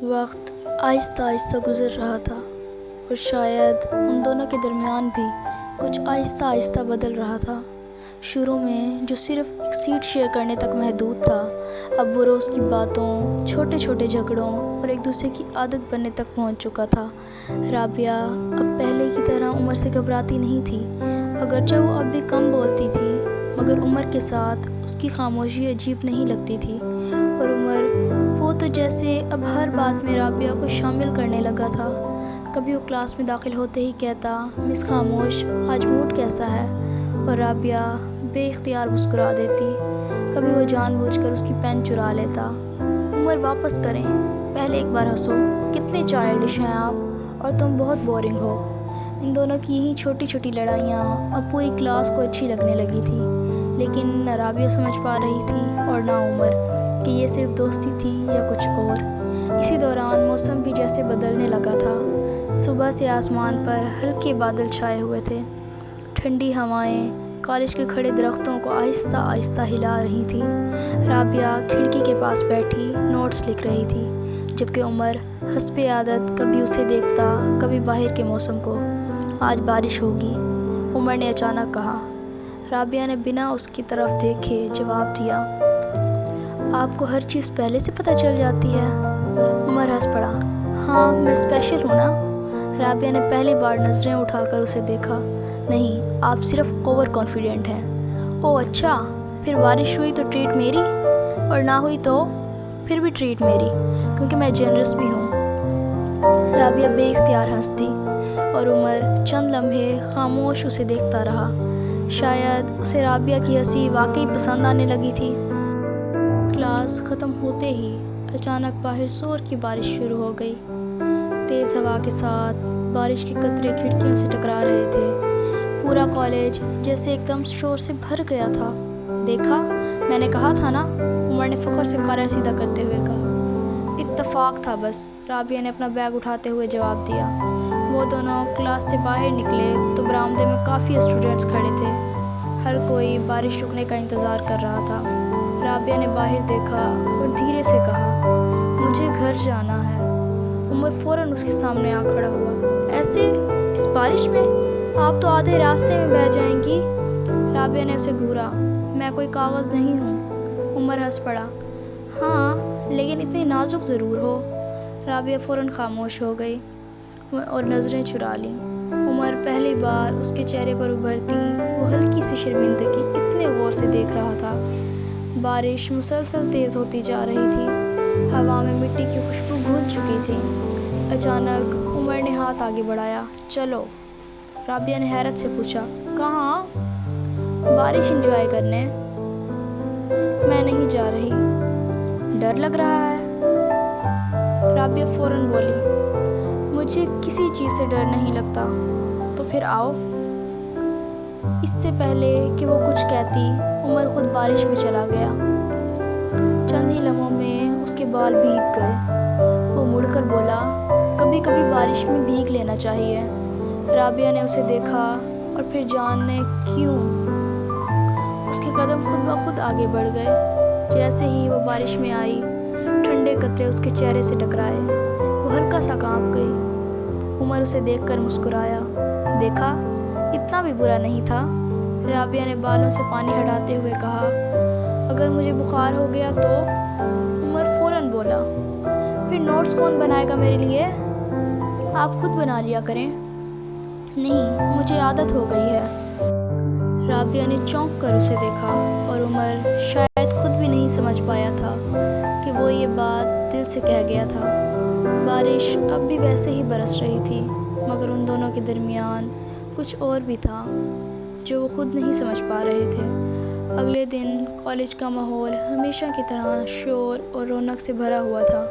وقت آہستہ آہستہ گزر رہا تھا اور شاید ان دونوں کے درمیان بھی کچھ آہستہ آہستہ بدل رہا تھا۔ شروع میں جو صرف ایک سیٹ شیئر کرنے تک محدود تھا، اب وہ روز کی باتوں، چھوٹے چھوٹے جھگڑوں اور ایک دوسرے کی عادت بننے تک پہنچ چکا تھا۔ رابعہ اب پہلے کی طرح عمر سے گھبراتی نہیں تھی، اگرچہ وہ اب بھی کم بولتی تھی، مگر عمر کے ساتھ اس کی خاموشی عجیب نہیں لگتی تھی۔ اور عمر وہ تو جیسے اب ہر بات میں رابعہ کو شامل کرنے لگا تھا۔ کبھی وہ کلاس میں داخل ہوتے ہی کہتا، مس خاموش، آج موڈ کیسا ہے؟ اور رابعہ بے اختیار مسکرا دیتی۔ کبھی وہ جان بوجھ کر اس کی پین چرا لیتا۔ عمر واپس کریں، پہلے ایک بار ہنسو، کتنے چائلڈش ہیں آپ، اور تم بہت بورنگ ہو۔ ان دونوں کی یہی چھوٹی چھوٹی لڑائیاں اب پوری کلاس کو اچھی لگنے لگی تھی، لیکن نہ رابعہ سمجھ پا رہی تھی اور نہ عمر کہ یہ صرف دوستی تھی یا کچھ اور۔ اسی دوران موسم بھی جیسے بدلنے لگا تھا۔ صبح سے آسمان پر ہلکے بادل چھائے ہوئے تھے، ٹھنڈی ہوائیں کالج کے کھڑے درختوں کو آہستہ آہستہ ہلا رہی تھی۔ رابعہ کھڑکی کے پاس بیٹھی نوٹس لکھ رہی تھی، جبکہ عمر حسب عادت کبھی اسے دیکھتا، کبھی باہر کے موسم کو۔ آج بارش ہوگی، عمر نے اچانک کہا۔ رابعہ نے بنا اس کی طرف دیکھے جواب دیا، آپ کو ہر چیز پہلے سے پتہ چل جاتی ہے؟ عمر ہنس پڑا، ہاں میں اسپیشل ہوں نا۔ رابعہ نے پہلی بار نظریں اٹھا کر اسے دیکھا، نہیں آپ صرف اوور کانفیڈنٹ ہیں۔ اوہ اچھا، پھر بارش ہوئی تو ٹریٹ میری، اور نہ ہوئی تو پھر بھی ٹریٹ میری، کیونکہ میں جنرس بھی ہوں۔ رابعہ بے اختیار ہنستی اور عمر چند لمحے خاموش اسے دیکھتا رہا۔ شاید اسے رابعہ کی ہنسی واقعی پسند آنے لگی تھی۔ کلاس ختم ہوتے ہی اچانک باہر زور کی بارش شروع ہو گئی۔ تیز ہوا کے ساتھ بارش کے قطرے کھڑکیوں سے ٹکرا رہے تھے۔ پورا کالج جیسے ایک دم شور سے بھر گیا تھا۔ دیکھا، میں نے کہا تھا نا، عمر نے فخر سے کالر سیدھا کرتے ہوئے کہا۔ اتفاق تھا بس، رابعہ نے اپنا بیگ اٹھاتے ہوئے جواب دیا۔ وہ دونوں کلاس سے باہر نکلے تو برآمدے میں کافی اسٹوڈنٹس کھڑے تھے۔ ہر کوئی بارش رکنے کا انتظار کر رہا تھا۔ رابعہ نے باہر دیکھا اور دھیرے سے کہا، مجھے گھر جانا ہے۔ عمر فوراً اس کے سامنے آ کھڑا ہوا۔ ایسے اس بارش میں؟ آپ تو آدھے راستے میں بہہ جائیں گی۔ رابعہ نے اسے گھورا، میں کوئی کاغذ نہیں ہوں۔ عمر ہنس پڑا، ہاں لیکن اتنی نازک ضرور ہو۔ رابعہ فوراً خاموش ہو گئی اور نظریں چرا لیں۔ عمر پہلی بار اس کے چہرے پر ابھرتی وہ ہلکی سی شرمندگی اتنے غور سے دیکھ رہا تھا۔ بارش مسلسل تیز ہوتی جا رہی تھی، ہوا میں مٹی کی خوشبو گھل چکی تھی۔ اچانک عمر نے ہاتھ آگے بڑھایا، چلو۔ رابعہ نے حیرت سے پوچھا، کہاں؟ بارش انجوائے کرنے۔ میں نہیں جا رہی، ڈر لگ رہا ہے۔ رابعہ فوراً بولی، مجھے کسی چیز سے ڈر نہیں لگتا۔ تو پھر آؤ۔ اس سے پہلے کہ وہ کچھ کہتی، عمر خود بارش میں چلا گیا۔ چند ہی لمحوں میں اس کے بال بھیگ گئے۔ وہ مڑ کر بولا، کبھی کبھی بارش میں بھیگ لینا چاہیے۔ رابعہ نے اسے دیکھا اور پھر جاننے کیوں اس کے قدم خود بخود آگے بڑھ گئے۔ جیسے ہی وہ بارش میں آئی، ٹھنڈے قطرے اس کے چہرے سے ٹکرائے، وہ ہلکا سا کانپ گئی۔ عمر اسے دیکھ کر مسکرایا، دیکھا اتنا بھی برا نہیں تھا۔ رابعہ نے بالوں سے پانی ہٹاتے ہوئے کہا، اگر مجھے بخار ہو گیا تو؟ عمر فوراً بولا، پھر نوٹس کون بنائے گا میرے لیے؟ آپ خود بنا لیا کریں۔ نہیں، مجھے عادت ہو گئی ہے۔ رابعہ نے چونک کر اسے دیکھا اور عمر شاید خود بھی نہیں سمجھ پایا تھا کہ وہ یہ بات دل سے کہہ گیا تھا۔ بارش اب بھی ویسے ہی برس رہی تھی، مگر ان دونوں کے درمیان کچھ اور بھی تھا جو وہ خود نہیں سمجھ پا رہے تھے۔ اگلے دن کالج کا ماحول ہمیشہ کی طرح شور اور رونق سے بھرا ہوا تھا۔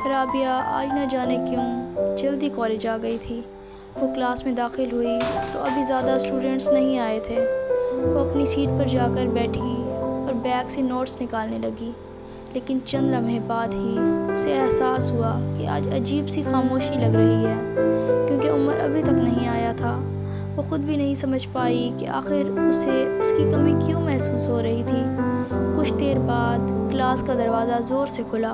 رابعہ آج نہ جانے کیوں جلدی کالج آ گئی تھی۔ وہ کلاس میں داخل ہوئی تو ابھی زیادہ اسٹوڈنٹس نہیں آئے تھے۔ وہ اپنی سیٹ پر جا کر بیٹھی اور بیگ سے نوٹس نکالنے لگی، لیکن چند لمحے بعد ہی اسے احساس ہوا کہ آج عجیب سی خاموشی لگ رہی ہے، کیونکہ عمر ابھی تک نہیں آیا تھا۔ وہ خود بھی نہیں سمجھ پائی کہ آخر اسے اس کی کمی کیوں محسوس ہو رہی تھی۔ کچھ دیر بعد کلاس کا دروازہ زور سے کھلا